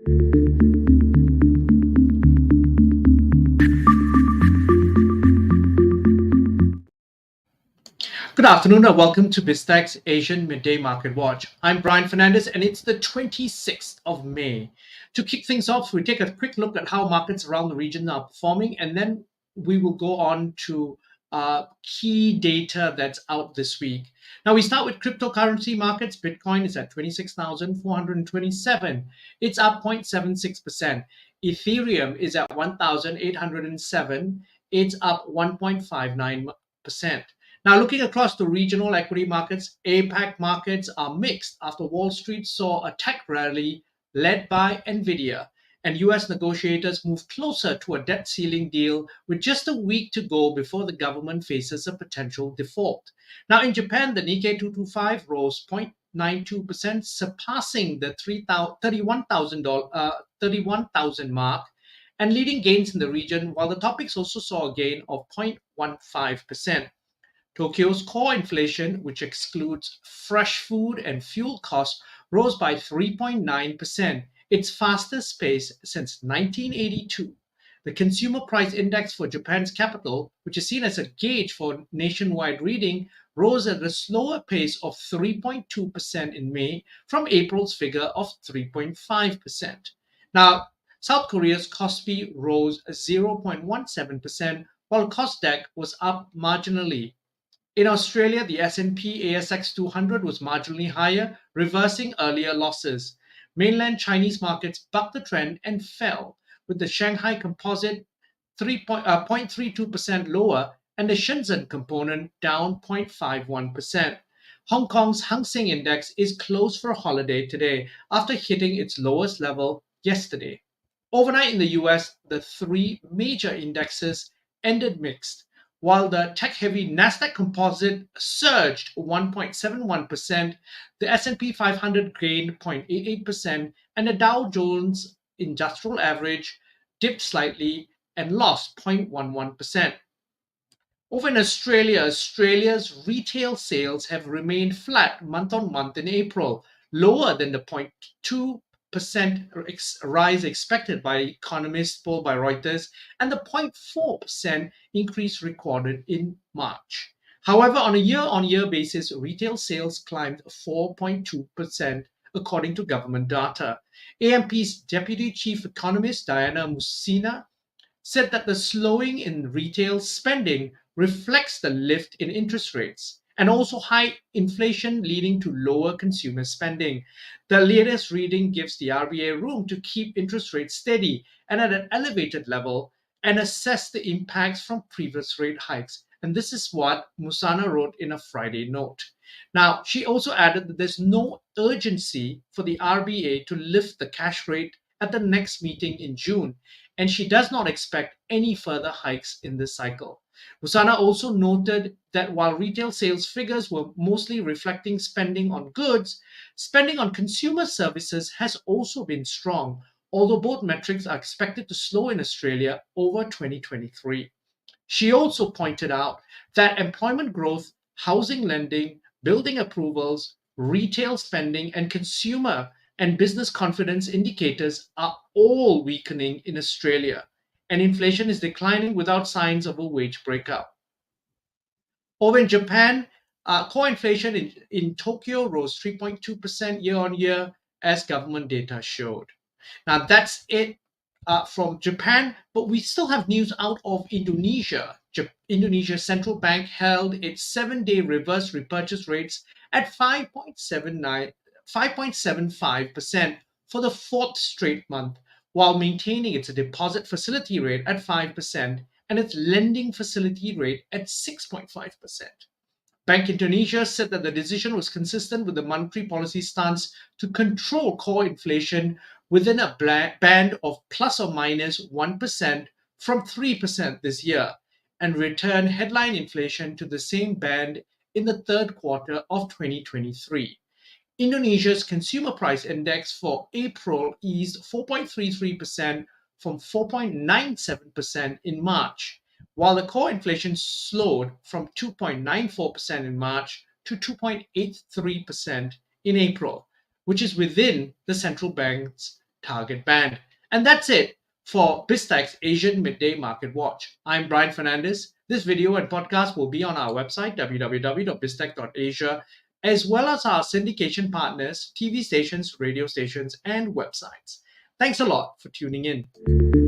Good afternoon and welcome to BizTech's Asian Midday Market Watch. I'm Brian Fernandez and it's the 26th of May. To kick things off, we take a quick look at how markets around the region are performing and then we will go on to key data that's out this week. Now we start with cryptocurrency markets. Bitcoin is at 26,427. It's up 0.76%. Ethereum is at 1,807. It's up 1.59%. Now, looking across the regional equity markets, APAC markets are mixed after Wall Street saw a tech rally led by Nvidia, and US negotiators move closer to a debt ceiling deal with just a week to go before the government faces a potential default. Now, in Japan, the Nikkei 225 rose 0.92%, surpassing the 31,000 mark and leading gains in the region, while the topics also saw a gain of 0.15%. Tokyo's core inflation, which excludes fresh food and fuel costs, rose by 3.9%, its fastest pace since 1982. The Consumer Price Index for Japan's capital, which is seen as a gauge for nationwide reading, rose at a slower pace of 3.2% in May from April's figure of 3.5%. Now, South Korea's KOSPI rose 0.17%, while KOSDAQ was up marginally. In Australia, the S&P ASX 200 was marginally higher, reversing earlier losses. Mainland Chinese markets bucked the trend and fell, with the Shanghai Composite 0.32% lower and the Shenzhen component down 0.51%. Hong Kong's Hang Seng Index is closed for a holiday today after hitting its lowest level yesterday. Overnight in the US, the three major indexes ended mixed. While the tech-heavy Nasdaq Composite surged 1.71%, the S&P 500 gained 0.88%, and the Dow Jones Industrial Average dipped slightly and lost 0.11%. Over in Australia, Australia's retail sales have remained flat month on month in April, lower than the 0.2% rise expected by economists polled by Reuters and the 0.4% increase recorded in March. However, on a year-on-year basis, retail sales climbed 4.2% according to government data. AMP's Deputy Chief Economist Diana Musina said that the slowing in retail spending reflects the lift in interest rates and also high inflation leading to lower consumer spending. The latest reading gives the RBA room to keep interest rates steady and at an elevated level and assess the impacts from previous rate hikes. And this is what Musana wrote in a Friday note. Now, she also added that there's no urgency for the RBA to lift the cash rate at the next meeting in June, and she does not expect any further hikes in this cycle. Musana also noted that while retail sales figures were mostly reflecting spending on goods, spending on consumer services has also been strong, although both metrics are expected to slow in Australia over 2023. She also pointed out that employment growth, housing lending, building approvals, retail spending, and consumer and business confidence indicators are all weakening in Australia, and inflation is declining without signs of a wage breakout. Over in Japan, core inflation in Tokyo rose 3.2% year on year as government data showed. Now, that's it from Japan, but we still have news out of Indonesia. Indonesia's central bank held its 7-day reverse repurchase rates at 5.75% for the fourth straight month, while maintaining its deposit facility rate at 5% and its lending facility rate at 6.5%. Bank Indonesia said that the decision was consistent with the monetary policy stance to control core inflation within a band of plus or minus 1% from 3% this year and return headline inflation to the same band in the third quarter of 2023. Indonesia's consumer price index for April eased 4.33% from 4.97% in March, while the core inflation slowed from 2.94% in March to 2.83% in April, which is within the central bank's target band. And that's it for BizTech's Asian Midday Market Watch. I'm Brian Fernandez. This video and podcast will be on our website, www.biztech.asia, as well as our syndication partners, TV stations, radio stations, and websites. Thanks a lot for tuning in.